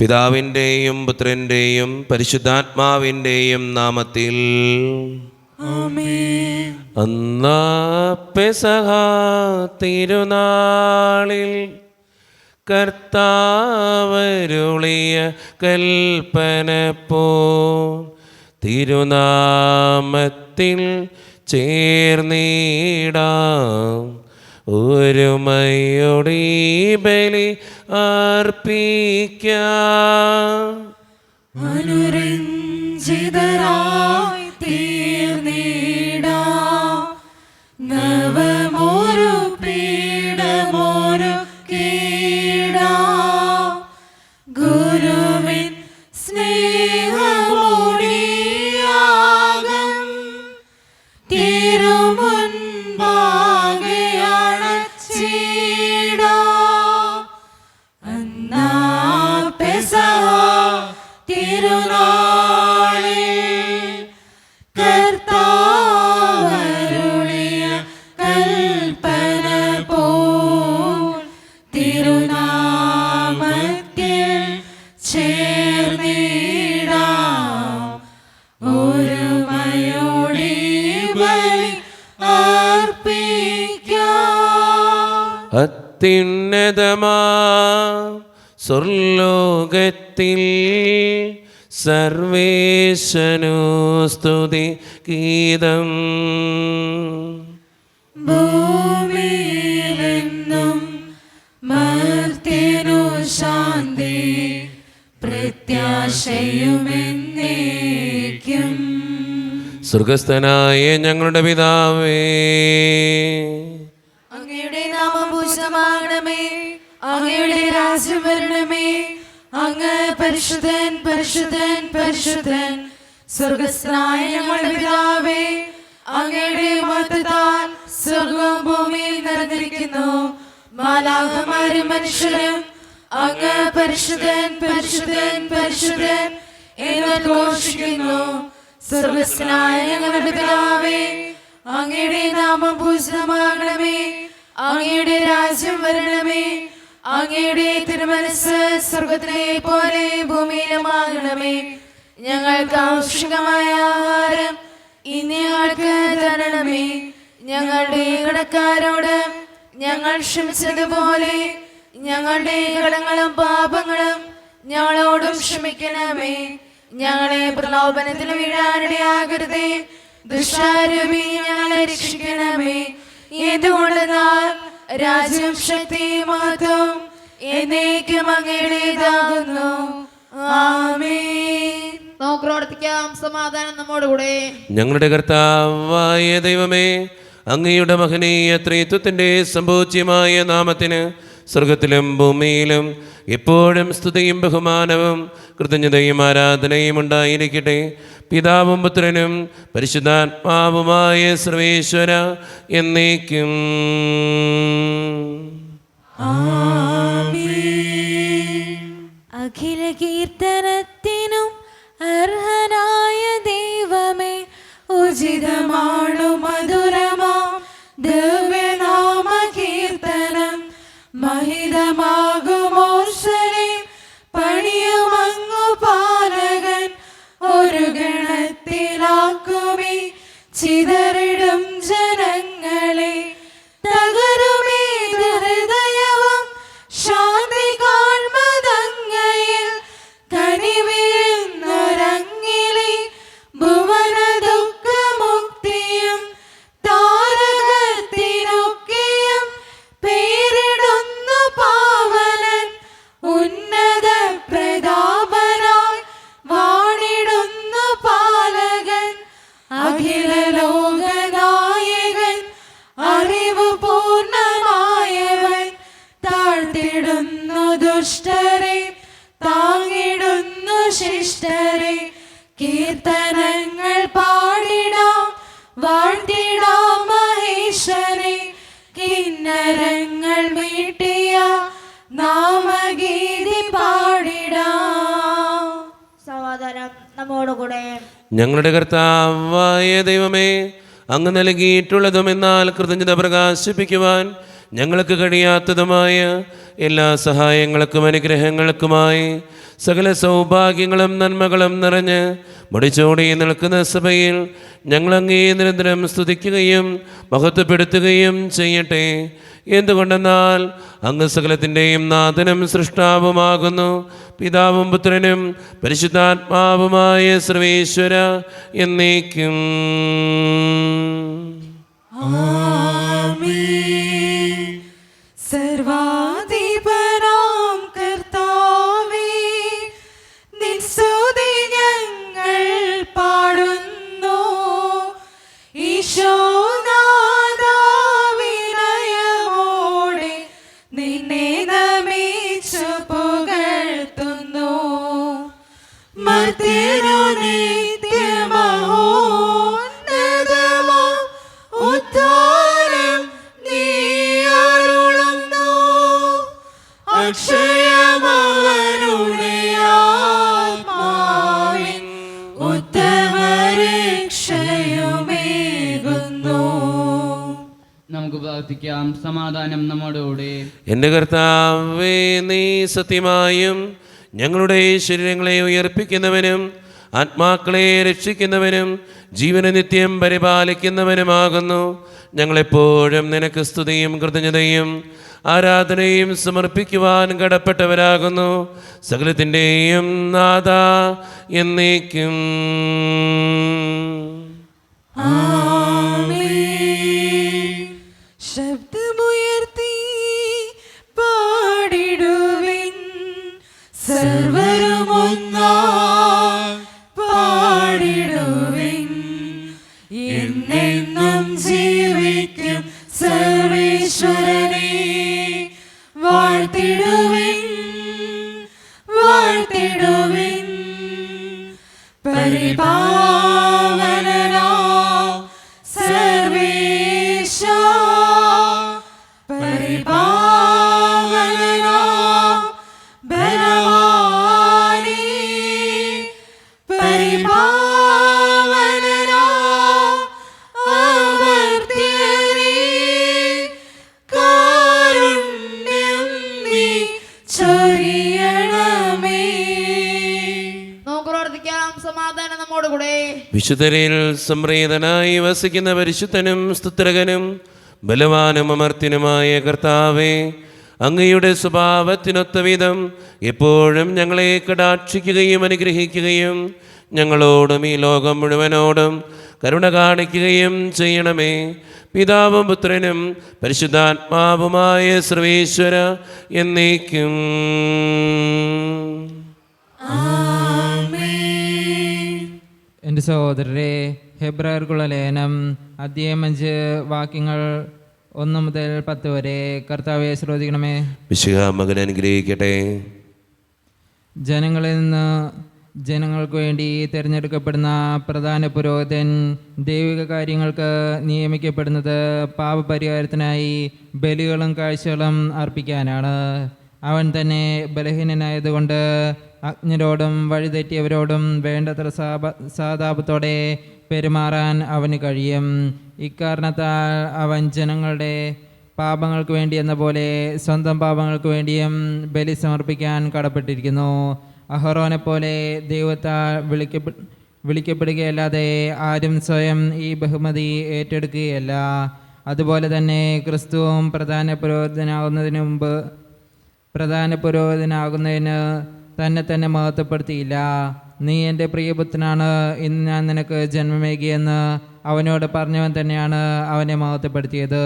പിതാവിൻ്റെയും പുത്രൻ്റെയും പരിശുദ്ധാത്മാവിൻ്റെയും നാമത്തിൽ ആമേൻ. അന്നാ പെസഹ തിരുനാളിൽ കർത്താവരുളിയ കൽപ്പന പോ തിരുനാമത്തിൽ ചേർന്നിടാം ഒരുമയോടെ ബലി അർപ്പിക്കാം. അനുരഞ്ജിതരായി തീർന്നിടാം നവമൊരു പീഠമൊരുക്കിടാം ഗുരുവിൻ സ്നേഹമോടിയാകം തിരുമുൻപാകെ അണച്ചിടാം. അന്നാ പെസഹ തിരുനാളിൽ കർത്താവരുളിയ കൽപ്പന പോൽ തിരുനാമത്തിൽ ചേർന്നിടാം ഒരുമയോടെ ബലി അർപ്പിക്കാം. അത്യുന്നതമാ സ്വർലോകത്തിൽ സർവേശനു സ്തുതി ഗീതം. ഭൂമിയിലെന്നും മർത്യനു ശാന്തി പ്രത്യാശയുമെന്നേക്കും. സ്വർഗസ്ഥനായ ഞങ്ങളുടെ പിതാവേ, അങ്ങയുടെ നാമം പൂജിതമാകണമേ, അങ്ങയുടെ രാജ്യം വരണമേ, അങ്ങ് പരിശുദ്ധൻ പരിശുദ്ധൻ പരിശുദ്ധൻ. സ്വർഗസ്ഥനായ ഞങ്ങളുടെ പിതാവേ, അങ്ങയുടെ മഹത്വത്താൽ സ്വർഗവും ഭൂമിയിൽ നിറഞ്ഞിരിക്കുന്നു. മാലാഖമാരും മനുഷ്യരും അങ്ങ് പരിശുദ്ധൻ പരിശുദ്ധൻ പരിശുദ്ധൻ എന്ന് ഘോഷിക്കുന്നു. സ്വർഗസ്ഥനായ ഞങ്ങളുടെ പിതാവേ, അങ്ങയുടെ നാമം പൂജിതമാകണമേ, അങ്ങയുടെ രാജ്യം വരണമേ, അങ്ങയുടെ തിരുമനസ്സ് സ്വർഗത്തിലെ പോലെ ഭൂമിയിലുമാകണമേ. ഞങ്ങൾക്ക് ആവശ്യമായ ആഹാരം ഇനി ഞങ്ങൾക്ക് തരണമേ. ഞങ്ങളുടെ കടക്കാരോട് ഞങ്ങൾ ക്ഷമിച്ചതുപോലെ ഞങ്ങളുടെ കടങ്ങളും പാപങ്ങളും ഞങ്ങളോടും ക്ഷമിക്കണമേ. ഞങ്ങളെ പ്രലോഭനത്തിൽ വീഴാനിടയാകരുതേ, ദുഷ്ടാരൂപി ഞങ്ങളെ രക്ഷിക്കണമേ. എന്തുകൊണ്ടെന്നാൽ രാജ്യം ശക്തി മഹത്വം എന്നേക്കും അങ്ങയുടേതാകുന്നു. ആമേൻ. നമുക്ക് പ്രാർത്ഥിക്കാം. സമാധാനം നമ്മോടുകൂടെ. ഞങ്ങളുടെ കർത്താവായ ദൈവമേ, അങ്ങയുടെ മഹനീയ ത്രിത്വത്തിൻ്റെ സംഭൂജ്യമായ നാമത്തിന് സ്വർഗത്തിലും ഭൂമിയിലും എപ്പോഴും സ്തുതിയും ബഹുമാനവും കൃതജ്ഞതയും ആരാധനയും ഉണ്ടായിരിക്കട്ടെ. പിതാവും പുത്രനും പരിശുദ്ധാത്മാവുമായ സർവേശ്വര എന്നേക്കും. അഖില കീർത്തനത്തിനും അർഹനായ ദൈവമേ, ഉചിതമാണു മധുരമാം ദിവ്യനാമ കീർത്തനം. മഹിതമാകുമോർശനെ പണിയുമങ്ങു പാലകൻ ഒരു ഗണത്തിലാക്കുമീ ചിതറിടും ജനങ്ങളെ. തകരുമേത് ഹൃദയവും ശാന്തി കാൺമതങ്ങയിൽ കനിവീഴുന്നൊരങ്ങിലെ ഭുവന ദുഃഖമുക്തിയും താരകത്തിനൊക്കെയും പേരിടുന്നു പാവനൻ. ഉന്നത പ്രതാപനായി വാണിടുന്നു പാലകൻ. അഖില ലോകനായകൻ അറിവ് പൂർണ്ണമായവൻ. താഴ്ത്തിടുന്നു ദുഷ്ടരെ താങ്ങിടുന്നു ശിഷ്ടരെ. കീർത്തനങ്ങൾ പാടിടാം വാഴ്ത്തിടാം മഹേശ്വരെ. കിന്നരങ്ങൾ മീട്ടിയ നാമഗീതി പാടിടാം. സമാധാനം നമ്മോടുകൂടെ. ഞങ്ങളുടെ കർത്താവായ ദൈവമേ, അങ്ങ് നൽകിയിട്ടുള്ളതും എന്നാൽ കൃതജ്ഞത പ്രകാശിപ്പിക്കുവാൻ ഞങ്ങൾക്ക് കഴിയാത്തതുമായ എല്ലാ സഹായങ്ങൾക്കും അനുഗ്രഹങ്ങൾക്കുമായി സകല സൗഭാഗ്യങ്ങളും നന്മകളും നിറഞ്ഞ് മുടിച്ചോടി നിൽക്കുന്ന സഭയിൽ ഞങ്ങളങ്ങേ നിരന്തരം സ്തുതിക്കുകയും മഹത്വപ്പെടുത്തുകയും ചെയ്യട്ടെ. എന്തുകൊണ്ടെന്നാൽ അങ്ങ് സകലത്തിൻ്റെയും നാഥനും സൃഷ്ടാവുമാകുന്നു. പിതാവും പുത്രനും പരിശുദ്ധാത്മാവുമായ സർവേശ്വര എന്നേക്കും. സർവാധിപനാം കർത്താവേ, നിൻ സ്തുതി ഞങ്ങൾ പാടുന്നു. ഈശോനാഥാ, വിനയമോടെ നിന്നെ നമിച്ചു പുകഴ്ത്തുന്നു. മർത്യനു നിത്യമഹോന്നതമാം ഉദ്ധാരം നീ അരുളുന്നു. അക്ഷയമവനുടെ ആത്മാവിൻ ഉത്തമരക്ഷയുമേകുന്നു. നമുക്ക് പ്രാർത്ഥിക്കാം. സമാധാനം നമ്മോടുകൂടെ. എൻ്റെ കർത്താവേ, നീ സത്യമായും ഞങ്ങളുടെ ശരീരങ്ങളെ ഉയർപ്പിക്കുന്നവനും ആത്മാക്കളെ രക്ഷിക്കുന്നവനും ജീവന നിത്യം പരിപാലിക്കുന്നവനുമാകുന്നു. ഞങ്ങളെപ്പോഴും നിനക്ക് സ്തുതിയും കൃതജ്ഞതയും ആരാധനയും സമർപ്പിക്കുവാൻ കടപ്പെട്ടവരാകുന്നു. സകലത്തിൻ്റെയും നാഥ എന്നേക്കും. ശബ്ദമുയർത്തി പാടിടുവിൻ, സർവരുമൊന്നായി പാടിടുവിൻ. എന്നെന്നും ജീവിക്കും സർവേശ്വരനെ വാഴ്ത്തിടുവിൻ, വാഴ്ത്തിടുവിൻ. പരിപാവനനാം സർവേശ, പരിപാവനനാം ബലവാനേ, പരിപാവനനാം അമർത്യനേ, കാരുണ്യം നീ ചൊരിയണമേ. നമുക്ക് പ്രാർത്ഥിക്കാം. സമാധാനം നമ്മോടുകൂടെ. വിശുദ്ധരിൽ സംപ്രീതനായി വസിക്കുന്ന പരിശുദ്ധനും സ്തുത്രകനും ബലവാനും അമർത്യനുമായ കർത്താവേ, അങ്ങയുടെ സ്വഭാവത്തിനൊത്ത വിധം എപ്പോഴും ഞങ്ങളെ കടാക്ഷിക്കുകയും അനുഗ്രഹിക്കുകയും ഞങ്ങളോടും ഈ ലോകം മുഴുവനോടും കരുണ കാണിക്കുകയും ചെയ്യണമേ. പിതാവും പുത്രനും പരിശുദ്ധാത്മാവുമായ സർവേശ്വര എന്നേക്കും. എൻ്റെ സഹോദരരെ, ഹെബ്രായർക്കുള്ള ലേഖനം അധ്യായം 5 വാക്യങ്ങൾ 1 മുതൽ 10 വരെ കർത്താവെ ശ്രദ്ധിക്കണമേ. വിശുദ്ധ മകൻ അനുഗ്രഹിക്കട്ടെ. ജനങ്ങളിൽ നിന്ന് ജനങ്ങൾക്ക് വേണ്ടി തിരഞ്ഞെടുക്കപ്പെടുന്ന പ്രധാന പുരോഹിതൻ ദൈവിക കാര്യങ്ങൾക്ക് നിയമിക്കപ്പെടുന്നത് പാപപരിഹാരത്തിനായി ബലികളും കാഴ്ചകളും അർപ്പിക്കാനാണ്. അവൻ തന്നെ ബലഹീനനായതുകൊണ്ട് അജ്ഞരോടും വഴിതെറ്റിയവരോടും വേണ്ടത്ര സാതാപത്തോടെ പെരുമാറാൻ അവന് കഴിയും. ഇക്കാരണത്താൽ അവൻ ജനങ്ങളുടെ പാപങ്ങൾക്ക് വേണ്ടി എന്ന പോലെ സ്വന്തം പാപങ്ങൾക്ക് വേണ്ടിയും ബലി സമർപ്പിക്കാൻ കടപ്പെട്ടിരിക്കുന്നു. അഹറോനെ പോലെ ദൈവത്താൽ വിളിക്കപ്പെടുകയല്ലാതെ ആരും സ്വയം ഈ ബഹുമതി ഏറ്റെടുക്കുകയല്ല. അതുപോലെ തന്നെ ക്രിസ്തുവും പ്രധാന പുരോഹിതനാകുന്നതിന് തന്നെ മഹത്വപ്പെടുത്തിയില്ല. നീ എൻ്റെ പ്രിയപുത്രനാണ്, ഇന്ന് ഞാൻ നിനക്ക് ജന്മമേകിയെന്ന് അവനോട് പറഞ്ഞവൻ തന്നെയാണ് അവനെ മഹത്വപ്പെടുത്തിയത്.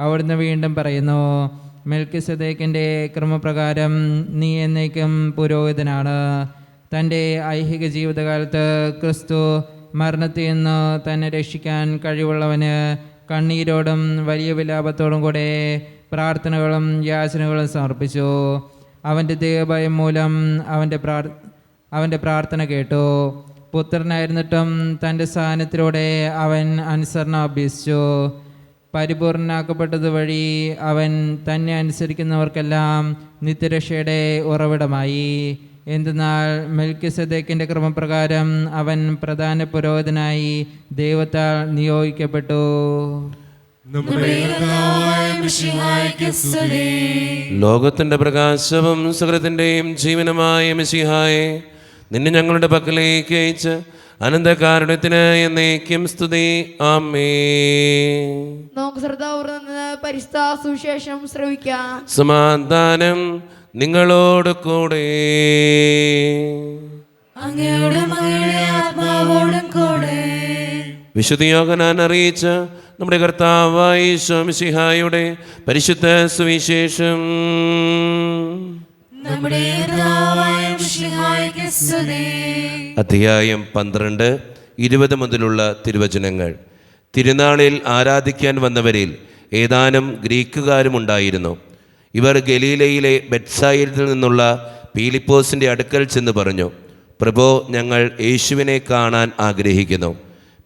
അവിടുന്ന് വീണ്ടും പറയുന്നു, മെൽക്കിസദേക്കിൻ്റെ ക്രമപ്രകാരം നീ എന്നേക്കും പുരോഹിതനാണ്. തൻ്റെ ഐഹിക ജീവിതകാലത്ത് ക്രിസ്തു മരണത്തിൽ നിന്ന് തന്നെ രക്ഷിക്കാൻ കഴിവുള്ളവന് കണ്ണീരോടും വലിയ വിലാപത്തോടും കൂടെ പ്രാർത്ഥനകളും യാചനകളും സമർപ്പിച്ചു. അവൻ്റെ ദൈവഭയം മൂലം അവൻ്റെ പ്രാർത്ഥന കേട്ടു. പുത്രനായിരുന്നിട്ടും തൻ്റെ സ്ഥാനത്തിലൂടെ അവൻ അനുസരണ അഭ്യസിച്ചു. പരിപൂർണനാക്കപ്പെട്ടത് വഴി അവൻ തന്നെ അനുസരിക്കുന്നവർക്കെല്ലാം നിത്യരക്ഷയുടെ ഉറവിടമായി. എന്തെന്നാൽ മെൽക്കിസദേക്കിൻ്റെ ക്രമപ്രകാരം അവൻ പ്രധാന പുരോഹിതനായി ദൈവത്താൽ നിയോഗിക്കപ്പെട്ടു. നമ്മുടെ കർത്താവായ മിശിഹായ്ക്ക് സ്തുതി. ലോകത്തിന്റെ പ്രകാശവും സകലത്തിന്റെയും ജീവനുമായ മിശിഹായെ, നിന്നെ ഞങ്ങളുടെ പക്കലേക്ക് അയച്ച് അനന്തകാരുണ്യത്തിന് എന്നേക്കും സ്തുതി. ആമേൻ. നമുക്ക് ശ്രദ്ധാപൂർവ്വം നിന്ന് പരിശുദ്ധ സുവിശേഷം ശ്രവിക്കാം. സമാധാനം നിങ്ങളോട് കൂടെ. അങ്ങയുടെ മകളുടെ ആത്മാവോടും കൂടെ. വിശുദ്ധ യോഹന്നാൻ അറിയിച്ച നമ്മുടെ കർത്താവായ ഈശോ മിശിഹായുടെ പരിശുദ്ധ സുവിശേഷം. നമ്മുടെ കർത്താവായ മിശിഹായ്ക്ക് സ്തുതി. അധ്യായം 12, 20 മുതലുള്ള തിരുവചനങ്ങൾ. തിരുനാളിൽ ആരാധിക്കാൻ വന്നവരിൽ ഏതാനും ഗ്രീക്കുകാരുമുണ്ടായിരുന്നു. ഇവർ ഗലീലയിലെ ബെത്സായിദിൽ നിന്നുള്ള പീലിപ്പോസിൻ്റെ അടുക്കൽ ചെന്ന് പറഞ്ഞു, പ്രഭോ, ഞങ്ങൾ യേശുവിനെ കാണാൻ ആഗ്രഹിക്കുന്നു.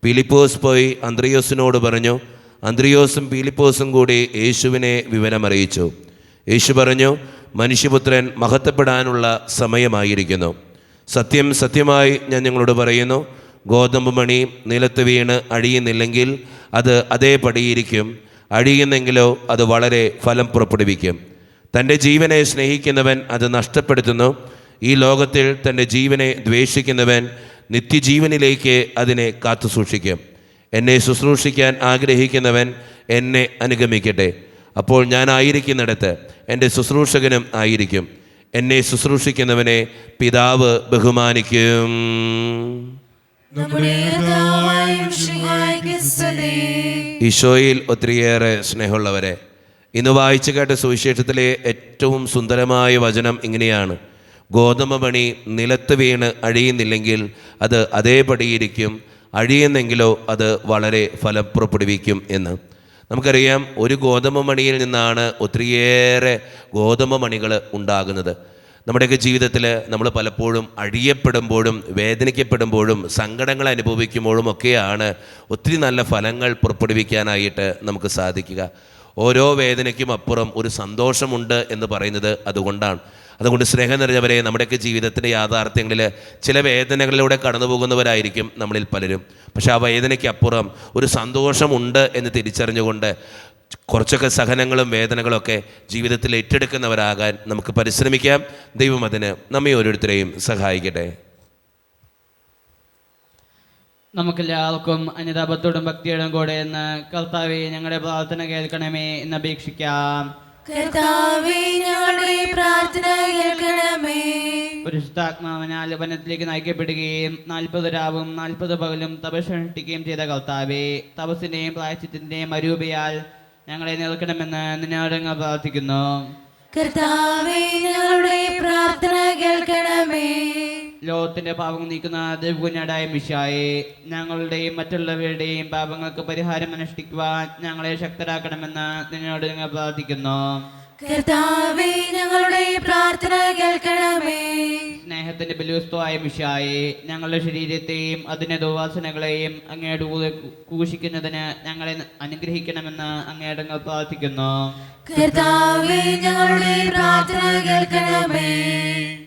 പീലിപ്പോസ് പോയി അന്ത്രയോസിനോട് പറഞ്ഞു. അന്ത്രയോസും പീലിപ്പോസും കൂടി യേശുവിനെ വിവരമറിയിച്ചു. യേശു പറഞ്ഞു, മനുഷ്യപുത്രൻ മഹത്വപ്പെടാനുള്ള സമയമായിരിക്കുന്നു. സത്യം സത്യമായി ഞാൻ നിങ്ങളോട് പറയുന്നു, ഗോതമ്പ് മണി നിലത്ത് വീണ് അഴിയുന്നില്ലെങ്കിൽ അത് അതേപടിയിരിക്കും, അഴിയുന്നെങ്കിലോ അത് വളരെ ഫലം പുറപ്പെടുവിക്കും. തൻ്റെ ജീവനെ സ്നേഹിക്കുന്നവൻ അത് നഷ്ടപ്പെടുത്തുന്നു. ഈ ലോകത്തിൽ തൻ്റെ ജീവനെ ദ്വേഷിക്കുന്നവൻ നിത്യജീവനിലേക്ക് അതിനെ കാത്തു സൂക്ഷിക്കും. എന്നെ ശുശ്രൂഷിക്കാൻ ആഗ്രഹിക്കുന്നവൻ എന്നെ അനുഗമിക്കട്ടെ. അപ്പോൾ ഞാൻ ആയിരിക്കുന്നിടത്ത് എൻ്റെ ശുശ്രൂഷകനും ആയിരിക്കും. എന്നെ ശുശ്രൂഷിക്കുന്നവനെ പിതാവ് ബഹുമാനിക്കും. ഈശോയിൽ ഒത്തിരിയേറെ സ്നേഹമുള്ളവരെ, ഇന്ന് വായിച്ചു കേട്ട സുവിശേഷത്തിലെ ഏറ്റവും സുന്ദരമായ വചനം ഇങ്ങനെയാണ്: ഗോതമ്പ് മണി നിലത്ത് വീണ് അഴിയുന്നില്ലെങ്കിൽ അത് അതേപടിയിരിക്കും, അഴിയുന്നെങ്കിലോ അത് വളരെ ഫലം പുറപ്പെടുവിക്കും എന്ന്. നമുക്കറിയാം, ഒരു ഗോതമ്പ് മണിയിൽ നിന്നാണ് ഒത്തിരിയേറെ ഗോതമ്പ് മണികൾ ഉണ്ടാകുന്നത്. നമ്മുടെയൊക്കെ ജീവിതത്തിൽ നമ്മൾ പലപ്പോഴും അഴിയപ്പെടുമ്പോഴും വേദനിക്കപ്പെടുമ്പോഴും സങ്കടങ്ങൾ അനുഭവിക്കുമ്പോഴും ഒക്കെയാണ് ഒത്തിരി നല്ല ഫലങ്ങൾ പുറപ്പെടുവിക്കാനായിട്ട് നമുക്ക് സാധിക്കുക. ഓരോ വേദനയ്ക്കും അപ്പുറം ഒരു സന്തോഷമുണ്ട് എന്ന് പറയുന്നത് അതുകൊണ്ടാണ്. അതുകൊണ്ട് സ്നേഹം നിറഞ്ഞവരെ, നമ്മുടെയൊക്കെ ജീവിതത്തിൻ്റെ യാഥാർത്ഥ്യങ്ങളിൽ ചില വേദനകളിലൂടെ കടന്നു പോകുന്നവരായിരിക്കും നമ്മളിൽ പലരും. പക്ഷേ ആ വേദനയ്ക്ക് അപ്പുറം ഒരു സന്തോഷമുണ്ട് എന്ന് തിരിച്ചറിഞ്ഞുകൊണ്ട് കുറച്ചൊക്കെ സഹനങ്ങളും വേദനകളൊക്കെ ജീവിതത്തിൽ ഏറ്റെടുക്കുന്നവരാകാൻ നമുക്ക് പരിശ്രമിക്കാം. ദൈവം അതിന് നമ്മെ ഓരോരുത്തരെയും സഹായിക്കട്ടെ. നമുക്കെല്ലാവർക്കും അനുതാപത്തോടും ഭക്തിയോടും കൂടെ എന്ന് കർത്താവേ, ഞങ്ങളുടെ പ്രാർത്ഥന കേൾക്കണമേ എന്ന് അപേക്ഷിക്കാം. കർത്താവേ, ഞങ്ങളുടെ പ്രാർത്ഥന കേൾക്കണമേ. പരിശുദ്ധാത്മാവിനാൽ വനത്തിലേക്ക് നയിക്കപ്പെടുകയും 40 രാവും 40 പകലും തപസ്സനുഷ്ഠിക്കുകയും ചെയ്ത കർത്താവേ, തപസ്സിന്റെയും പ്രായശ്ചിത്തത്തിന്റെയും അരൂപയാൽ ഞങ്ങളെ നിൽക്കണമെന്ന് നിന്നോട് ഞങ്ങൾ പ്രാർത്ഥിക്കുന്നു. കർത്താവേ, ഞങ്ങളുടെ പ്രാർത്ഥന കേൾക്കണമേ. ലോകത്തിന്റെ പാപം നീക്കുന്ന ദൈവകുഞ്ഞാടായ മിശിഹായേ, ഞങ്ങളുടെയും മറ്റുള്ളവരുടെയും പാപങ്ങൾക്ക് പരിഹാരം അനുഷ്ഠിക്കുവാൻ ഞങ്ങളെ ശക്തരാക്കണമെന്ന് നിന്നോട് ഞങ്ങൾ പ്രാർത്ഥിക്കുന്നു. കർത്താവേ, ഞങ്ങളുടെ പ്രാർത്ഥന കേൾക്കണമേ. സ്നേഹത്തിന്റെ ബലിവസ്തുവായ മിശിഹായേ, ഞങ്ങളുടെ ശരീരത്തെയും അതിന്റെ ദുർവാസനകളെയും അങ്ങയുടെ കൂടെ ക്രൂശിക്കുന്നതിന് ഞങ്ങളെ അനുഗ്രഹിക്കണമെന്ന് അങ്ങയോട് ഞങ്ങൾ പ്രാർത്ഥിക്കുന്നു. കർത്താവേ, ഞങ്ങളുടെ പ്രാർത്ഥന കേൾക്കണമേ.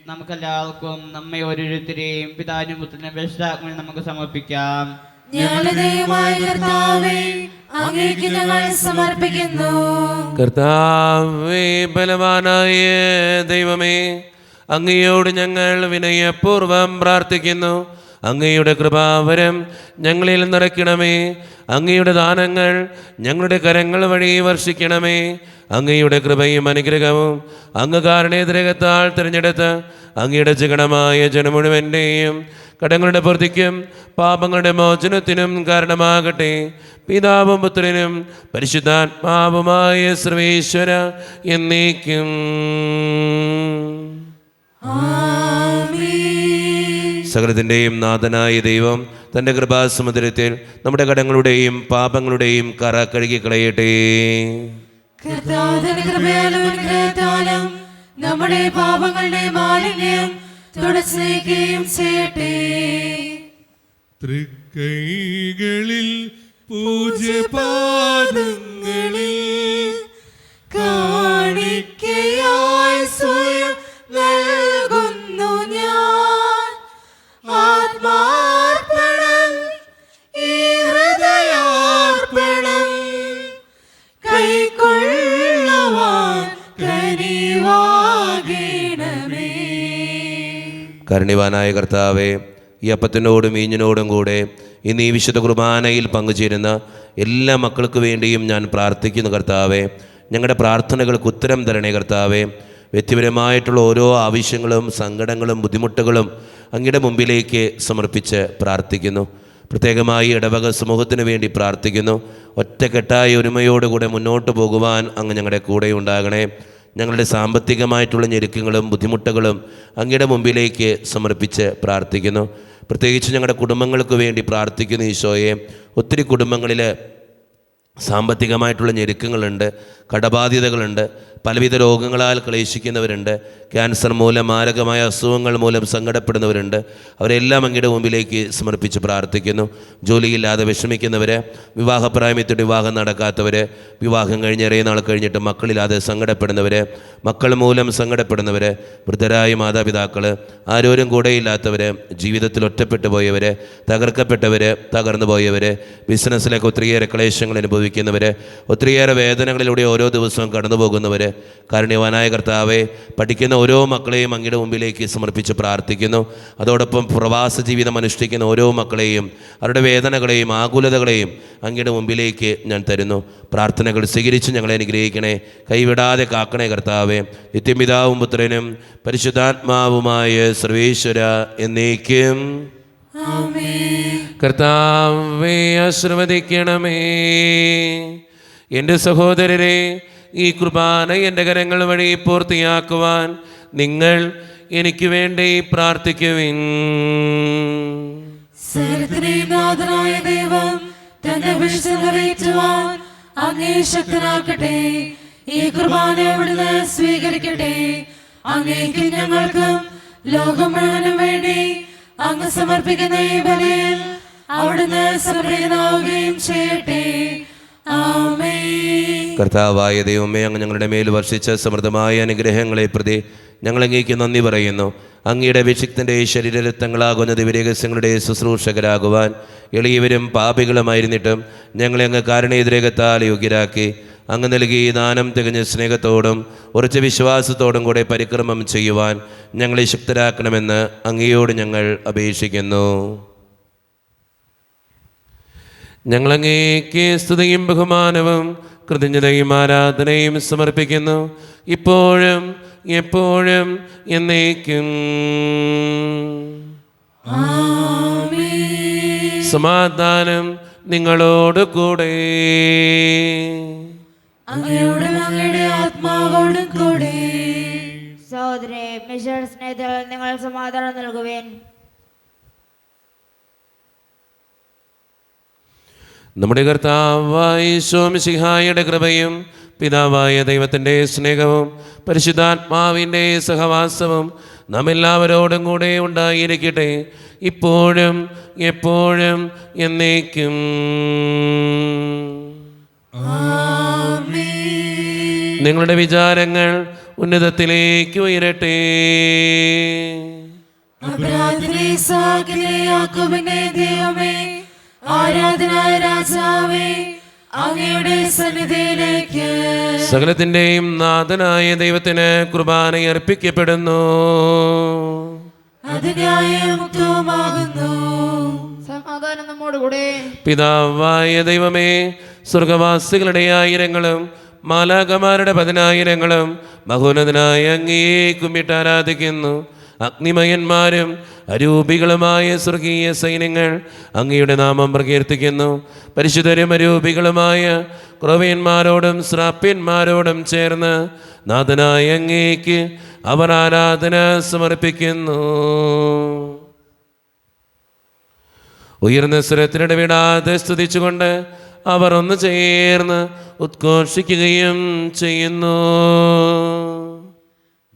നമുക്കെല്ലാവർക്കും നമ്മെ ഓരോരുത്തരെയും പിതാവിനും പുത്രനും പരിശുദ്ധാത്മാവിനും നമുക്ക് സമർപ്പിക്കാം. ഞങ്ങളുടെ ദൈവമായ കർത്താവേ, അങ്ങേക്ക് ഞങ്ങൾ സമർപ്പിക്കുന്നു. കർത്താവേ, ബലവാനായ ദൈവമേ, അങ്ങയോട് ഞങ്ങൾ വിനയപൂർവ്വം പ്രാർത്ഥിക്കുന്നു. അങ്ങയുടെ കൃപാവരം ഞങ്ങളിൽ നിറയ്ക്കണമേ. അങ്ങയുടെ ദാനങ്ങൾ ഞങ്ങളുടെ കരങ്ങൾ വഴി വർഷിക്കണമേ. അങ്ങയുടെ കൃപയും അനുഗ്രഹവും അങ്ങ് കാരണേതരകത്താൽ തിരഞ്ഞെടുത്ത് അങ്ങയുടെ ജഗണമായ ജനം മുഴുവൻ്റെയും കടങ്ങളുടെ പൂർത്തിക്കും പാപങ്ങളുടെ മോചനത്തിനും കാരണമാകട്ടെ. പിതാവും പുത്രനും പരിശുദ്ധാത്മാവുമായ സർവേശ്വര എന്നേക്കും. സകലത്തിൻ്റെയും നാഥനായ ദൈവം തൻ്റെ കൃപാസമുദ്രത്തിൽ നമ്മുടെ കടങ്ങളുടെയും പാപങ്ങളുടെയും കറ കഴുകിക്കളയട്ടെ. കർത്താവിന്റെ കൃപയാലും അനുഗ്രഹത്താലും നമ്മുടെ പാപങ്ങളുടെ മാലിന്യം തുടച്ചുനീക്കുകയും ചെയ്യട്ടെ. തൃക്കൈകളിൽ പൂജ്യപാദങ്ങളിൽ കാണിക്കയായി സ്വയം നൽകുന്നു ഞാൻ. ആത്മാർപ്പണം, ഈ ഹൃദയാർപ്പണം കാരുണ്യവാനായ കർത്താവേ, ഈ അപ്പത്തിനോടും വീഞ്ഞിനോടും കൂടെ ഇന്ന് ഈ വിശുദ്ധ കുർബാനയിൽ പങ്കുചേരുന്ന എല്ലാ മക്കൾക്ക് വേണ്ടിയും ഞാൻ പ്രാർത്ഥിക്കുന്നു കർത്താവേ. ഞങ്ങളുടെ പ്രാർത്ഥനകൾക്ക് ഉത്തരം തരണേ കർത്താവേ. വ്യക്തിപരമായിട്ടുള്ള ഓരോ ആവശ്യങ്ങളും സങ്കടങ്ങളും ബുദ്ധിമുട്ടുകളും അങ്ങയുടെ മുമ്പിലേക്ക് സമർപ്പിച്ച് പ്രാർത്ഥിക്കുന്നു. പ്രത്യേകമായി ഇടവക സമൂഹത്തിന് വേണ്ടി പ്രാർത്ഥിക്കുന്നു. ഒറ്റക്കെട്ടായ ഒരുമയോടുകൂടെ മുന്നോട്ട് പോകുവാൻ അങ്ങ് ഞങ്ങളുടെ കൂടെ ഉണ്ടാകണേ. ഞങ്ങളുടെ സാമ്പത്തികമായിട്ടുള്ള ഞെരുക്കങ്ങളും ബുദ്ധിമുട്ടുകളും അങ്ങയുടെ മുമ്പിലേക്ക് സമർപ്പിച്ച് പ്രാർത്ഥിക്കുന്നു. പ്രത്യേകിച്ച് ഞങ്ങളുടെ കുടുംബങ്ങൾക്ക് വേണ്ടി പ്രാർത്ഥിക്കുന്നു ഈശോയെ. ഒത്തിരി കുടുംബങ്ങളിൽ സാമ്പത്തികമായിട്ടുള്ള ഞെരുക്കങ്ങളുണ്ട്, കടബാധ്യതകളുണ്ട്, പലവിധ രോഗങ്ങളാൽ ക്ലേശിക്കുന്നവരുണ്ട്, ക്യാൻസർ മൂലം മാരകമായ അസുഖങ്ങൾ മൂലം സങ്കടപ്പെടുന്നവരുണ്ട്. അവരെല്ലാം അങ്ങയുടെ മുമ്പിലേക്ക് സമർപ്പിച്ച് പ്രാർത്ഥിക്കുന്നു. ജോലിയില്ലാതെ വിഷമിക്കുന്നവർ, വിവാഹപ്രായത്തിൽ വിവാഹം നടക്കാത്തവർ, വിവാഹം കഴിഞ്ഞ് ഏറെ നാൾ കഴിഞ്ഞിട്ട് മക്കളില്ലാതെ സങ്കടപ്പെടുന്നവർ, മക്കൾ മൂലം സങ്കടപ്പെടുന്നവർ, വൃദ്ധരായ മാതാപിതാക്കൾ, ആരോരും കൂടെയില്ലാത്തവർ, ജീവിതത്തിൽ ഒറ്റപ്പെട്ടു പോയവർ, തകർക്കപ്പെട്ടവർ, തകർന്നു പോയവർ, ബിസിനസ്സിലേക്ക് ഒത്തിരിയേറെ ക്ലേശങ്ങൾ അനുഭവിക്കുന്നവർ, ഒത്തിരിയേറെ വേദനകളിലൂടെ ഓരോ ദിവസവും കടന്നു പോകുന്നവർ, കാരുണ്യവാനായ കർത്താവെ, പഠിക്കുന്ന ഓരോ മക്കളെയും അങ്ങയുടെ മുമ്പിലേക്ക് സമർപ്പിച്ച് പ്രാർത്ഥിക്കുന്നു. അതോടൊപ്പം പ്രവാസ ജീവിതം അനുഷ്ഠിക്കുന്ന ഓരോ മക്കളെയും അവരുടെ വേദനകളെയും ആകുലതകളെയും അങ്ങയുടെ മുമ്പിലേക്ക് ഞാൻ തരുന്നു. പ്രാർത്ഥനകൾ സ്വീകരിച്ച് ഞങ്ങളെ അനുഗ്രഹിക്കണേ, കൈവിടാതെ കാക്കണേ കർത്താവെ. നിത്യപിതാവും പുത്രനും പരിശുദ്ധാത്മാവുമായ സർവേശ്വര എന്നേക്കും. കർത്താവേ ആശീർവദിക്കണമേ. എൻ്റെ സഹോദരരെ, ഈ കുർബാന എൻ്റെ കരങ്ങൾ വഴി പൂർത്തിയാക്കുവാൻ നിങ്ങൾ എനിക്ക് വേണ്ടി പ്രാർത്ഥിക്കുവിൻ. സർവ്വനാഥനായ ദൈവം തന്റെ വിശുദ്ധ നിറവേറ്റുവാൻ അങ്ങേ ശക്തനാക്കട്ടെ. ഈ കുർബാന അവിടുന്ന് സ്വീകരിക്കട്ടെ. അങ്ങേക്കും ഞങ്ങൾക്കും ലോകം മുഴുവനും വേണ്ടി അങ്ങ് സമർപ്പിക്കുന്ന ഈ ബലിയിൽ അവിടുന്ന് സമർപ്പിതനാവുകയും ചെയ്യട്ടെ. കർത്താവായ ദൈവമേ, അങ്ങ് ഞങ്ങളുടെ മേൽ വർഷിച്ച സമൃദ്ധമായ അനുഗ്രഹങ്ങളെ പ്രതി ഞങ്ങൾ അങ്ങേക്ക് നന്ദി പറയുന്നു. അങ്ങയുടെ അഭിഷിക്തൻ്റെ ശരീരരക്തങ്ങളാകുന്ന ദിവ്യരഹസ്യങ്ങളുടെ ശുശ്രൂഷകരാകുവാൻ എളിയവരും പാപികളുമായിരുന്നിട്ടും ഞങ്ങളെ അങ്ങ് കാരുണ്യരേഖത്താൽ യോഗ്യരാക്കി. അങ്ങ് നൽകി ദാനം തികഞ്ഞ സ്നേഹത്തോടും ഉറച്ച വിശ്വാസത്തോടും കൂടെ പരിക്രമം ചെയ്യുവാൻ ഞങ്ങളെ ശക്തരാക്കണമെന്ന് അങ്ങയോട് ഞങ്ങൾ അപേക്ഷിക്കുന്നു. ഞങ്ങളങ്ങേക്ക് സ്തുതിയും ബഹുമാനവും കൃതജ്ഞതയും ആരാധനയും സമർപ്പിക്കുന്നു, ഇപ്പോഴും എപ്പോഴും എന്നേക്കും. സമാധാനം നിങ്ങളോട് കൂടെ. സഹോദരേ, മിശയുടെ സ്നേഹത്തിൽ നിങ്ങൾ സമാധാനം നൽകുവേൻ. നമ്മുടെ കർത്താവായ ഈശോ മിശിഹായുടെ കൃപയും പിതാവായ ദൈവത്തിൻ്റെ സ്നേഹവും പരിശുദ്ധാത്മാവിൻ്റെ സഹവാസവും നാം എല്ലാവരോടും കൂടെ ഉണ്ടായിരിക്കട്ടെ, ഇപ്പോഴും എപ്പോഴും എന്നേക്കും. നിങ്ങളുടെ വിചാരങ്ങൾ ഉന്നതത്തിലേക്ക് ഉയരട്ടെ. ആരാധനായ രാജാവേ, അങ്ങയുടെ സന്നിധിയിലേക്ക് സകലത്തിന്റെയും നാഥനായ ദൈവത്തിന് കുർബാന അർപ്പിക്കപ്പെടുന്നു. അത് ന്യായമുക്തവുമാകുന്നു. സമാധാനം നമ്മോടുകൂടെ. പിതാവായ ദൈവമേ, സ്വർഗവാസികളുടെ ആയിരങ്ങളും മാലാഖമാരുടെ 10,000ങ്ങളും മഹോന്നതനായ അങ്ങയെ കുമ്പിട്ട് ആരാധിക്കുന്നു. അഗ്നിമയന്മാരും അരൂപികളുമായ സ്വർഗീയ സൈന്യങ്ങൾ അങ്ങയുടെ നാമം പ്രകീർത്തിക്കുന്നു. പരിശുദ്ധരും അരൂപികളുമായ ക്രോവ്യന്മാരോടും ശ്രാപ്യന്മാരോടും ചേർന്ന് നാഥനായ അങ്ങേക്ക് അവർ ആരാധന സമർപ്പിക്കുന്നു. ഉയർന്ന സ്വരത്തിനിടവിടാതെ സ്തുതിച്ചുകൊണ്ട് അവർ ഒന്ന് ചേർന്ന് ഉദ്ഘോഷിക്കുകയും ചെയ്യുന്നു.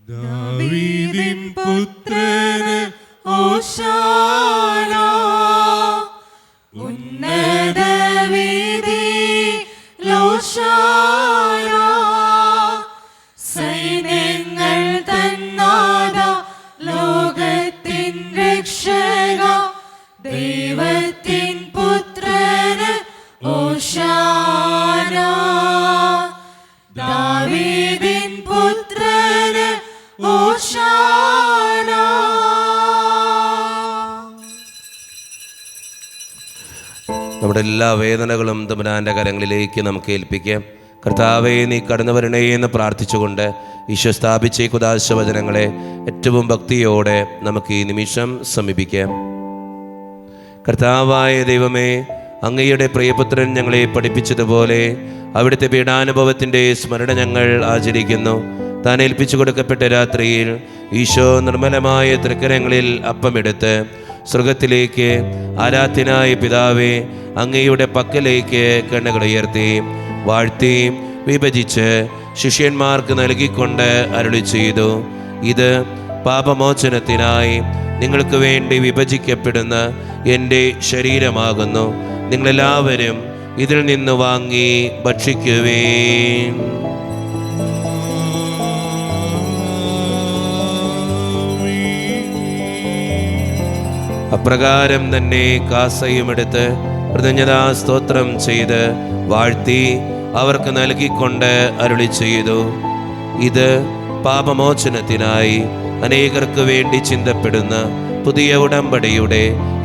ദാവീദിൻ പുത്രന് ഓശാന, ഉന്നത വീഥിയിലോശാന. സൈന്യങ്ങൾ തന്നാഥ, ലോകത്തിൻ രക്ഷക, ദൈവത്തിൻ പുത്രന് ഓശാന. ദാവീദിൻ പുത്രന് ഓശാന. നമ്മുടെ എല്ലാ വേദനകളും തമ്പുരാൻ്റെ കരങ്ങളിലേക്ക് നമുക്ക് ഏൽപ്പിക്കാം. കർത്താവേ, നീ കടന്നു വരണേ എന്ന് പ്രാർത്ഥിച്ചുകൊണ്ട് ഈശോ സ്ഥാപിച്ച ഈ കുദാശ വചനങ്ങളെ ഏറ്റവും ഭക്തിയോടെ നമുക്ക് ഈ നിമിഷം സമീപിക്കാം. കർത്താവായ ദൈവമേ, അങ്ങയുടെ പ്രിയപുത്രൻ ഞങ്ങളെ പഠിപ്പിച്ചതുപോലെ അവിടുത്തെ പീഡാനുഭവത്തിൻ്റെ സ്മരണ ഞങ്ങൾ ആചരിക്കുന്നു. താൻ ഏൽപ്പിച്ചു കൊടുക്കപ്പെട്ട രാത്രിയിൽ ഈശോ നിർമ്മലമായ തൃക്കരങ്ങളിൽ അപ്പമെടുത്ത് സ്വർഗത്തിലേക്ക് ആരാധ്യനായ പിതാവേ അങ്ങയുടെ പക്കലേക്ക് കണ്ണുകളുയർത്തി വാഴ്ത്തി വിഭജിച്ച് ശിഷ്യന്മാർക്ക് നൽകിക്കൊണ്ട് അരുളി ചെയ്തു, ഇത് പാപമോചനത്തിനായി നിങ്ങൾക്ക് വേണ്ടി വിഭജിക്കപ്പെടുന്ന എൻ്റെ ശരീരമാകുന്നു. നിങ്ങളെല്ലാവരും ഇതിൽ നിന്ന് വാങ്ങി ഭക്ഷിക്കുവേൻ. അപ്രകാരം തന്നെ കാസയുമെടുത്ത് കൃതജ്ഞതാ സ്തോത്രം ചെയ്ത് വാഴ്ത്തി അവർക്ക് നൽകിക്കൊണ്ട് അരുളി ചെയ്തു, ഇത് പാപമോചനത്തിനായി അനേകർക്ക് വേണ്ടി ചിന്തപ്പെടുന്ന പുതിയ ഉടമ്പടിയുടെ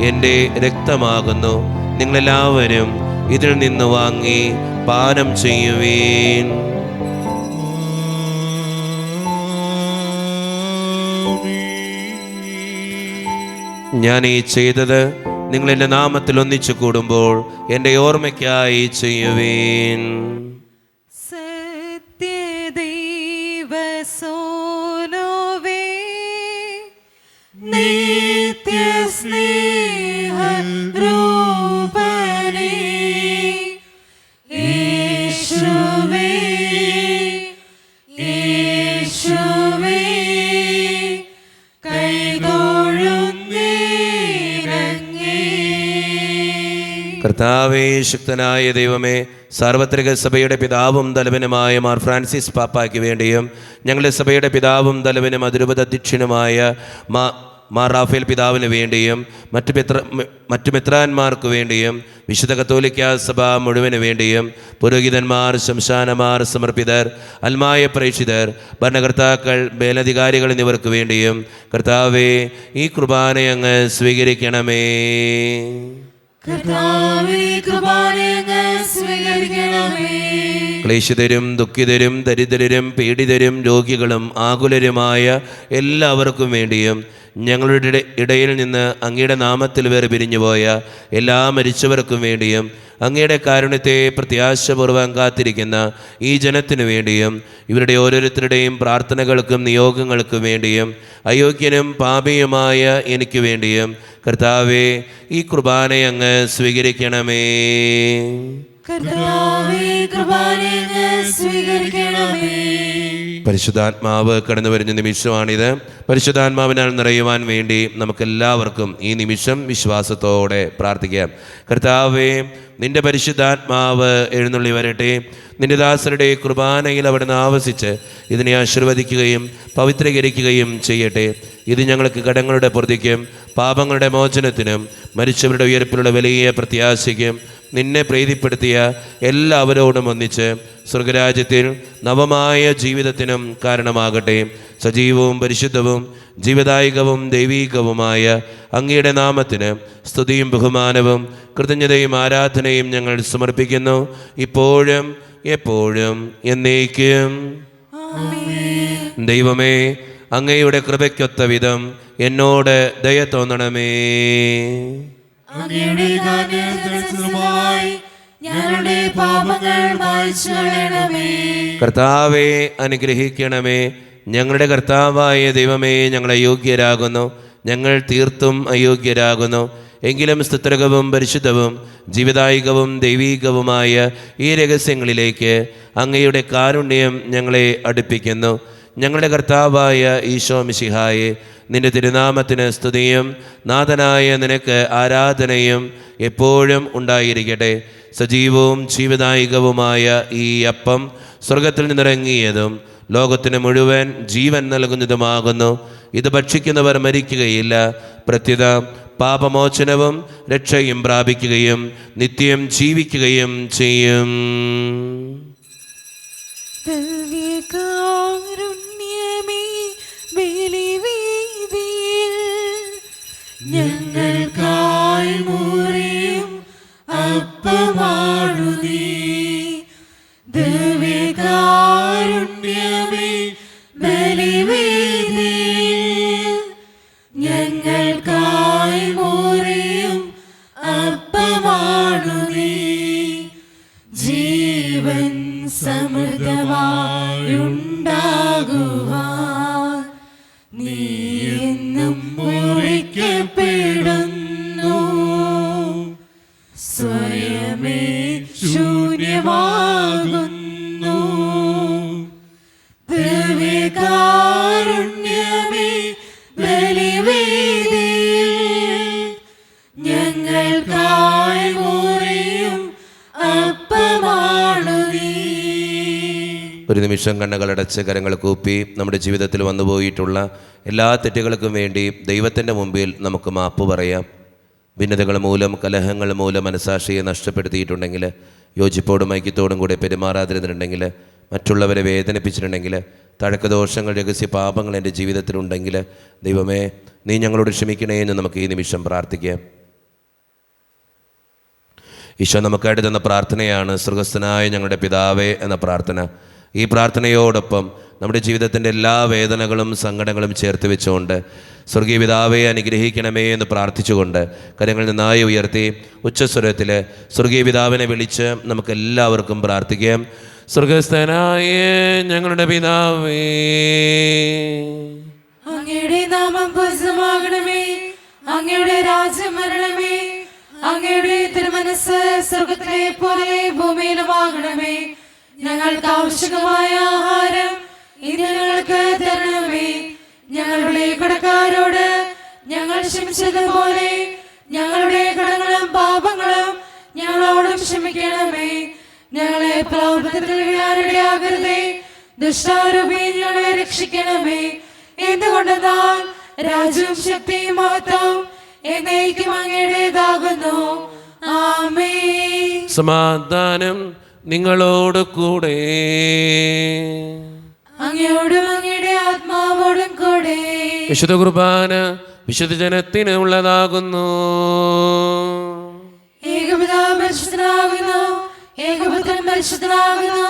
എൻ്റെ രക്തമാകുന്നു. നിങ്ങളെല്ലാവരും ഇതിൽ നിന്ന് വാങ്ങി പാനം ചെയ്യുവേൻ. ഞാൻ ഈ ചെയ്തത് നിങ്ങൾ എൻ്റെ നാമത്തിൽ ഒന്നിച്ചു കൂടുമ്പോൾ എൻ്റെ ഓർമ്മയ്ക്കായി ചെയ്യുവേൻ. സത്യദൈവസോനോവേ, നിത്യസ്നേഹരൂപനേ, യേശുവേ, യേശുവേ, കർത്താവേ, ശക്തനായ ദൈവമേ, സാർവത്രിക സഭയുടെ പിതാവും തലവനുമായ മാർ ഫ്രാൻസിസ് പാപ്പായ്ക്ക് വേണ്ടിയും ഞങ്ങളുടെ സഭയുടെ പിതാവും തലവനും അതിരൂപത അധ്യക്ഷനുമായ മാർ റാഫേൽ പിതാവിന് വേണ്ടിയും മറ്റു മെത്രാന്മാർക്ക് വേണ്ടിയും വിശുദ്ധ കത്തോലിക്ക സഭ മുഴുവന് വേണ്ടിയും പുരോഹിതന്മാർ, ശംശാനമാർ, സമർപ്പിതർ, അൽമായ പ്രേക്ഷിതർ, ഭരണകർത്താക്കൾ, മേലധികാരികൾ എന്നിവർക്ക് വേണ്ടിയും കർത്താവേ ഈ കുർബാന അങ്ങ് സ്വീകരിക്കണമേ. ക്ലേശിതരും ദുഃഖിതരും ദരിദ്രരും പീഡിതരും രോഗികളും ആകുലരുമായ എല്ലാവർക്കും വേണ്ടിയും ഞങ്ങളുടെ ഇടയിൽ നിന്ന് അങ്ങയുടെ നാമത്തിൽ വേർപിരിഞ്ഞുപോയ എല്ലാ മരിച്ചവർക്കും വേണ്ടിയും അങ്ങയുടെ കാരുണ്യത്തെ പ്രത്യാശപൂർവ്വം കാത്തിരിക്കുന്ന ഈ ജനത്തിനു വേണ്ടിയും ഇവരുടെ ഓരോരുത്തരുടെയും പ്രാർത്ഥനകൾക്കും നിയോഗങ്ങൾക്കും വേണ്ടിയും അയോഗ്യനും പാപിയുമായ എനിക്ക് വേണ്ടിയും കർത്താവേ ഈ കുർബാന അങ്ങ് സ്വീകരിക്കണമേ. പരിശുദ്ധാത്മാവ് കടന്നു വരുന്ന നിമിഷമാണിത്. പരിശുദ്ധാത്മാവിനാൽ നിറയുവാൻ വേണ്ടി നമുക്കെല്ലാവർക്കും ഈ നിമിഷം വിശ്വാസത്തോടെ പ്രാർത്ഥിക്കാം. കർത്താവേ, നിന്റെ പരിശുദ്ധാത്മാവ് എഴുന്നള്ളി വരട്ടെ. നിന്റെ ദാസരുടെ കുർബാനയിൽ അവിടുന്ന് ആവസിച്ച് ഇതിനെ ആശീർവദിക്കുകയും പവിത്രീകരിക്കുകയും ചെയ്യട്ടെ. ഇത് ഞങ്ങൾക്ക് കടങ്ങളുടെ പൊറുതിക്കും പാപങ്ങളുടെ മോചനത്തിനും മരിച്ചവരുടെ ഉയർപ്പിലുള്ള വലിയ പ്രത്യാശയ്ക്കും നിന്നെ പ്രീതിപ്പെടുത്തിയ എല്ലാവരോടും ഒന്നിച്ച് സ്വർഗരാജ്യത്തിൽ നവമായ ജീവിതത്തിനും കാരണമാകട്ടെ. സജീവവും പരിശുദ്ധവും ജീവദായകവും ദൈവീകവുമായ അങ്ങയുടെ നാമത്തിന് സ്തുതിയും ബഹുമാനവും കൃതജ്ഞതയും ആരാധനയും ഞങ്ങൾ സമർപ്പിക്കുന്നു, ഇപ്പോഴും എപ്പോഴും എന്നേക്കും. ദൈവമേ, അങ്ങയുടെ കൃപയ്ക്കൊത്ത വിധം എന്നോട് ദയ തോന്നണമേ. കർത്താവേ, അനുഗ്രഹിക്കണമേ. ഞങ്ങളുടെ കർത്താവായ ദൈവമേ, ഞങ്ങൾ അയോഗ്യരാകുന്നു, ഞങ്ങൾ തീർത്തും അയോഗ്യരാകുന്നു. എങ്കിലും സ്തുത്രകവും പരിശുദ്ധവും ജീവദായികവും ദൈവീകവുമായ ഈ രഹസ്യങ്ങളിലേക്ക് അങ്ങയുടെ കാരുണ്യം ഞങ്ങളെ അടുപ്പിക്കുന്നു. ഞങ്ങളുടെ കർത്താവായ ഈശോ മിശിഹായെ, നിന്റെ തിരുനാമത്തിന് സ്തുതിയും നാഥനായ നിനക്ക് ആരാധനയും എപ്പോഴും ഉണ്ടായിരിക്കട്ടെ. സജീവവും ജീവദായികവുമായ ഈ അപ്പം സ്വർഗത്തിൽ നിന്നിറങ്ങിയതും ലോകത്തിന് മുഴുവൻ ജീവൻ നൽകുന്നതുമാകുന്നു. ഇത് ഭക്ഷിക്കുന്നവർ മരിക്കുകയില്ല, പ്രത്യുത പാപമോചനവും രക്ഷയും പ്രാപിക്കുകയും നിത്യം ജീവിക്കുകയും ചെയ്യും. ഞങ്ങൾക്കായി മുറിയും ഒരു നിമിഷം കണ്ണുകളടച്ച് കരങ്ങൾ കൂപ്പി നമ്മുടെ ജീവിതത്തിൽ വന്നുപോയിട്ടുള്ള എല്ലാ തെറ്റുകൾക്കും വേണ്ടി ദൈവത്തിൻ്റെ മുമ്പിൽ നമുക്ക് മാപ്പ് പറയാം. ഭിന്നതകൾ മൂലം, കലഹങ്ങൾ മൂലം മനസാക്ഷിയെ നഷ്ടപ്പെടുത്തിയിട്ടുണ്ടെങ്കിൽ, യോജിപ്പോടും ഐക്യത്തോടും കൂടെ പെരുമാറാതിരുന്നിട്ടുണ്ടെങ്കിൽ, മറ്റുള്ളവരെ വേദനിപ്പിച്ചിട്ടുണ്ടെങ്കിൽ, തഴക്കദോഷങ്ങൾ, രഹസ്യ പാപങ്ങൾ എൻ്റെ ജീവിതത്തിലുണ്ടെങ്കിൽ, ദൈവമേ നീ ഞങ്ങളോട് ക്ഷമിക്കണേ എന്ന് നമുക്ക് ഈ നിമിഷം പ്രാർത്ഥിക്കാം. ഈശോ നമുക്കായിട്ട് തന്ന പ്രാർത്ഥനയാണ് സ്വർഗസ്ഥനായ ഞങ്ങളുടെ പിതാവേ എന്ന പ്രാർത്ഥന. ഈ പ്രാർത്ഥനയോടൊപ്പം നമ്മുടെ ജീവിതത്തിൻ്റെ എല്ലാ വേദനകളും സങ്കടങ്ങളും ചേർത്ത് വെച്ചുകൊണ്ട് സ്വർഗീയ പിതാവേ അനുഗ്രഹിക്കണമേ എന്ന് പ്രാർത്ഥിച്ചുകൊണ്ട് കരങ്ങളിൽ നന്നായി ഉയർത്തി ഉച്ചസ്വരത്തിൽ സ്വർഗീയ പിതാവിനെ വിളിച്ച് നമുക്കെല്ലാവർക്കും പ്രാർത്ഥിക്കാം. സ്വർഗസ്ഥനായ ഞങ്ങളുടെ പിതാവേ, അങ്ങയുടെ നാമം പൂജിതമാകണമേ, അങ്ങയുടെ രാജ്യം വരണമേ, അങ്ങയുടെ തിരുമനസ്സ് സ്വർഗത്തിലെ പോലെ ഭൂമിയിലുമാകണമേ. ഞങ്ങൾക്ക് ആവശ്യമായ ആഹാരം ഇന്ന് ഞങ്ങൾക്ക് തരണമേ. ഞങ്ങളുടെ കടക്കാരോട് ഞങ്ങൾ ക്ഷമിച്ചതുപോലെ ഞങ്ങളുടെ കടങ്ങളും പാപങ്ങളും ഞങ്ങളോടും ക്ഷമിക്കണമേ. ഞങ്ങളെ പ്രലോഭനത്തിൽ വീഴാനിടയാകരുതേ, ദുഷ്ടാരൂപി ഞങ്ങളെ രക്ഷിക്കണമേ. എന്തുകൊണ്ടെന്നാൽ രാജ്യവും ശക്തിയും മഹത്വവും എന്നേക്കും അങ്ങയുടേതാകുന്നു. ആമേൻ. സമാധാനം നിങ്ങളോട് കൂടെ. അങ്ങയോടും അങ്ങയുടെ ആത്മാവോടും കൂടെ. വിശുദ്ധ കുർബാന വിശുദ്ധ ജനത്തിന് ഉള്ളതാകുന്നു. ഏകപിതാവ് പരിശുദ്ധനാകുന്നു, ഏകപുത്രൻ പരിശുദ്ധനാകുന്നു,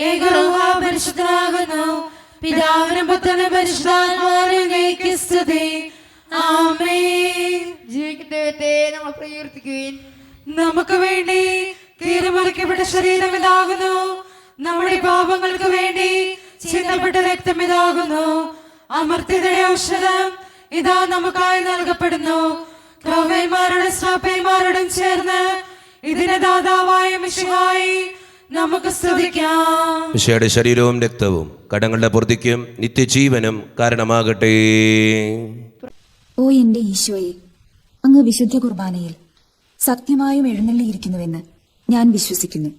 ഏകറൂഹ പരിശുദ്ധനാകുന്നു. പിതാവിനും പുത്രനും പരിശുദ്ധാത്മാവിനും സ്തുതി. ആമേൻ. ജീവിക്കുന്ന ദൈവത്തെ നമ്മൾ പ്രകീർത്തിക്കുകയും നമുക്ക് വേണ്ടി തീരുമാനിക്കപ്പെട്ട ശരീരം ഇതാകുന്നു, നമ്മുടെ പാപങ്ങൾക്ക് വേണ്ടി ചിന്തപ്പെട്ട രക്തം ഇതാകുന്നു. അമർത്യതയുടെ ഔഷധം ഇതാ നമുക്കായി നൽകപ്പെടുന്നു. ക്രൗവന്മാരുടെ ശ്രാപ്പന്മാരോടും ചേർന്ന് ഇതിന് ദാതാവായ മിശിഹായി നമുക്ക് സ്തുതിക്കാം. മിശിഹായുടെ ശരീരവും രക്തവും കടങ്ങളുടെ പൂർത്തിക്കും നിത്യജീവനും കാരണമാകട്ടെ. ഓ എന്റെ ഈശോയെ, അങ്ങ് വിശുദ്ധ കുർബാനയിൽ സത്യമായും എഴുന്നള്ളിയിരിക്കുന്നുവെന്ന് ഞാൻ വിശ്വസിക്കുന്നു.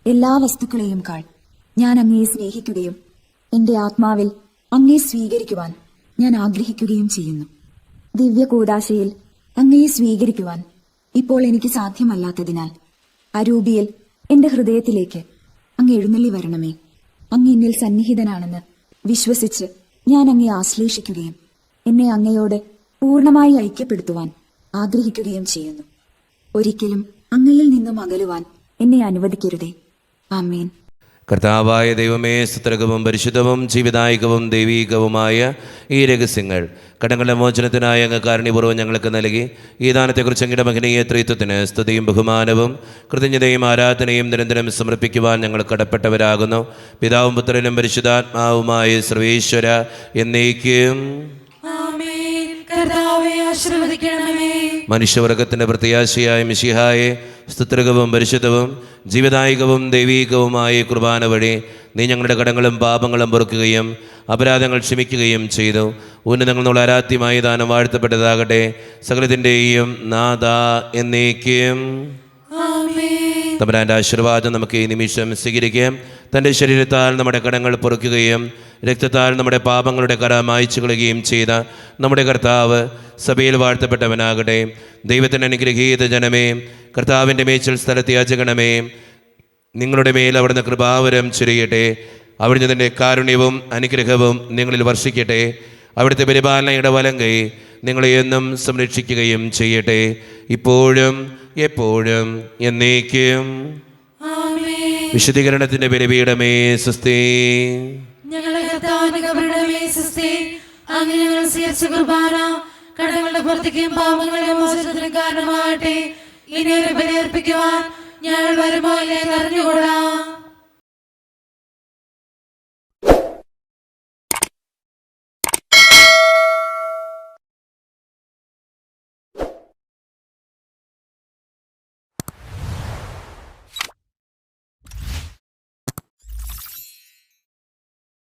എല്ലാ വസ്തുക്കളെയും കാൾ ഞാൻ അങ്ങയെ സ്നേഹിക്കുകയും എന്റെ ആത്മാവിൽ അങ്ങയെ സ്വീകരിക്കുവാൻ ഞാൻ ആഗ്രഹിക്കുകയും ചെയ്യുന്നു. ദിവ്യ കൂദാശയിൽ അങ്ങയെ സ്വീകരിക്കുവാൻ ഇപ്പോൾ എനിക്ക് സാധ്യമല്ലാത്തതിനാൽ അരൂപിയിൽ എന്റെ ഹൃദയത്തിലേക്ക് അങ്ങ് എഴുന്നള്ളി വരണമേ. അങ്ങ് എന്നിൽ സന്നിഹിതനാണെന്ന് വിശ്വസിച്ച് ഞാൻ അങ്ങയെ ആശ്ലേഷിക്കുകയും എന്നെ അങ്ങയോട് പൂർണ്ണമായി ഐക്യപ്പെടുത്തുവാൻ ആഗ്രഹിക്കുകയും ചെയ്യുന്നു. ഒരിക്കലും അങ്ങയിൽ നിന്നും അകലുവാൻ എന്നെ അനുവദിക്കരുതേ. ആമേൻ. കർത്താവായ ദൈവമേ, സ്തുത്യർഹവും പരിശുദ്ധവും ജീവിതായികവും ദൈവീകവുമായ ഈ രഹസ്യങ്ങൾ കടങ്ങളുടെ മോചനത്തിനായി അങ്ങ് കാരുണ്യപൂർവ്വം ഞങ്ങൾക്ക് നൽകി ഈ ദാനത്തെക്കുറിച്ച് അങ്ങയുടെ മഹനീയ ത്രിത്വത്തിന് സ്തുതിയും ബഹുമാനവും കൃതജ്ഞതയും ആരാധനയും നിരന്തരം സമർപ്പിക്കുവാൻ ഞങ്ങൾ കടപ്പെട്ടവരാകുന്നു. പിതാവും പുത്രനും പരിശുദ്ധാത്മാവുമായ സർവേശ്വര എന്നേക്കും ആമേൻ. കർത്താവേ ആശീർവദിക്കണമേ. മനുഷ്യവർഗത്തിന്റെ പ്രത്യാശയായ മിശിഹായെ, സ്തുത്യർഹവും പരിശുദ്ധവും ജീവദായികവും ദൈവീകവുമായ കുർബാന വഴി നീ ഞങ്ങളുടെ കടങ്ങളും പാപങ്ങളും പൊറുക്കുകയും അപരാധങ്ങൾ ക്ഷമിക്കുകയും ചെയ്തു. ഉന്നതങ്ങൾ ആരാധ്യമായ ദാനം വാഴ്ത്തപ്പെട്ടതാകട്ടെ. സകലത്തിൻ്റെയും നാഥ എന്നേക്കും തമ്പുരാന്റെ ആശീർവാദം നമുക്ക് ഈ നിമിഷം സ്വീകരിക്കാം. തൻ്റെ ശരീരത്താൽ നമ്മുടെ കടങ്ങൾ പൊറുക്കുകയും രക്തത്താൽ നമ്മുടെ പാപങ്ങളുടെ കര മായ്ച്ചു കളയുകയും ചെയ്ത നമ്മുടെ കർത്താവ് സഭയിൽ വാഴ്ത്തപ്പെട്ടവനാകട്ടെ. ദൈവത്തിന് അനുഗ്രഹീത ജനമേ, കർത്താവിൻ്റെ മേച്ചിൽ സ്ഥലത്ത് യാചകണമേ, നിങ്ങളുടെ മേൽ അവിടുന്ന് കൃപാവരം ചൊരിയട്ടെ. അവിടുന്ന് തൻ്റെ കാരുണ്യവും അനുഗ്രഹവും നിങ്ങളിൽ വർഷിക്കട്ടെ. അവിടുത്തെ പരിപാലനയുടെ വലം കൈ നിങ്ങളെ എന്നും സംരക്ഷിക്കുകയും ചെയ്യട്ടെ, ഇപ്പോഴും എപ്പോഴും എന്നേക്കും. വിശുദ്ധീകരണത്തിന്റെ ബലിപീഠമേ സ്വസ്തി. ഞങ്ങളുടെ കർത്താവിന്റെ കബറിടമേ സ്വസ്തി. അങ്ങ് ഞങ്ങൾ സ്വീകരിച്ച കുർബാന കടങ്ങളുടെ പുറത്തേക്കും പാപങ്ങളുടെ മോചനത്തിനും കാരണമാകട്ടെ. ഇനി ഒരു ബലി അർപ്പിക്കുവാൻ ഞങ്ങൾ വരുമോ ഇല്ലെന്ന് അറിഞ്ഞുകൊള്ളാം.